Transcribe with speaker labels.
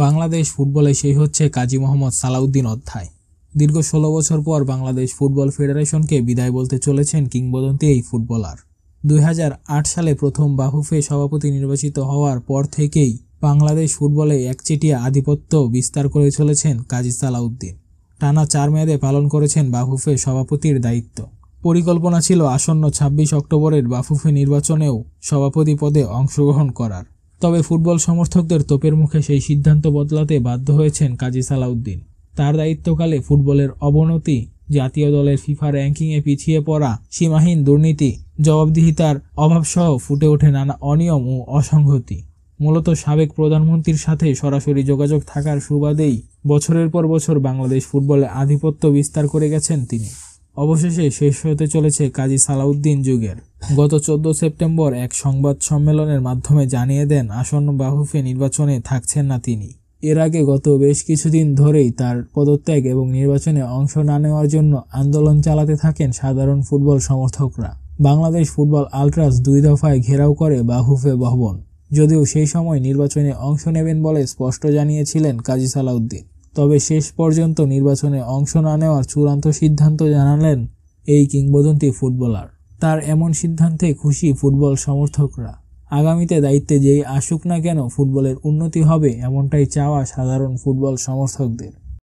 Speaker 1: বাংলাদেশ ফুটবলে সেই হচ্ছে কাজী মোহাম্মদ সালাউদ্দিন অধ্যায়। দীর্ঘ ১৬ বছর পর বাংলাদেশ ফুটবল ফেডারেশনকে বিদায় বলতে চলেছেন কিংবদন্তি এই ফুটবলার। ২০০৮ সালে প্রথম বাফুফে সভাপতি নির্বাচিত হওয়ার পর থেকেই বাংলাদেশ ফুটবলে একচেটিয়া আধিপত্য বিস্তার করে চলেছেন কাজী সালাউদ্দিন। টানা ৪ মেয়াদে পালন করেছেন বাফুফে সভাপতির দায়িত্ব। পরিকল্পনা ছিল আসন্ন ২৬ অক্টোবরের বাফুফে নির্বাচনেও সভাপতি পদে অংশগ্রহণ করার। তবে ফুটবল সমর্থকদের তোপের মুখে সেই সিদ্ধান্ত বদলাতে বাধ্য হয়েছেন কাজী সালাউদ্দিন। তার দায়িত্বকালে ফুটবলের অবনতি, জাতীয় দলের ফিফা র্যাঙ্কিংয়ে পিছিয়ে পড়া, সীমাহীন দুর্নীতি, জবাবদিহিতার অভাবসহ ফুটে ওঠে নানা অনিয়ম ও অসংহতি। মূলত সাবেক প্রধানমন্ত্রীর সাথে সরাসরি যোগাযোগ থাকার সুবাদেই বছরের পর বছর বাংলাদেশ ফুটবলে আধিপত্য বিস্তার করে গেছেন তিনি। অবশেষে শেষ হতে চলেছে কাজী সালাউদ্দিন যুগের। গত ১৪ সেপ্টেম্বর এক সংবাদ সম্মেলনের মাধ্যমে জানিয়ে দেন আসন্ন বাফুফে নির্বাচনে থাকছেন না তিনি। এর আগে গত বেশ কিছুদিন ধরেই তার পদত্যাগ এবং নির্বাচনে অংশ না নেওয়ার জন্য আন্দোলন চালাতে থাকেন সাধারণ ফুটবল সমর্থকরা। বাংলাদেশ ফুটবল আলট্রাস ২ দফায় ঘেরাও করে বাফুফে ভবন। যদিও সেই সময় নির্বাচনে অংশ নেবেন বলে স্পষ্ট জানিয়েছিলেন কাজী সালাউদ্দিন, তবে শেষ পর্যন্ত নির্বাচনে অংশ না নেওয়ার চূড়ান্ত সিদ্ধান্ত জানালেন এই কিংবদন্তি ফুটবলার। তার এমন সিদ্ধান্তে খুশি ফুটবল সমর্থকরা। আগামীতে দায়িত্বে যেই আসুক না কেন ফুটবলের উন্নতি হবে, এমনটাই চাওয়া সাধারণ ফুটবল সমর্থকদের।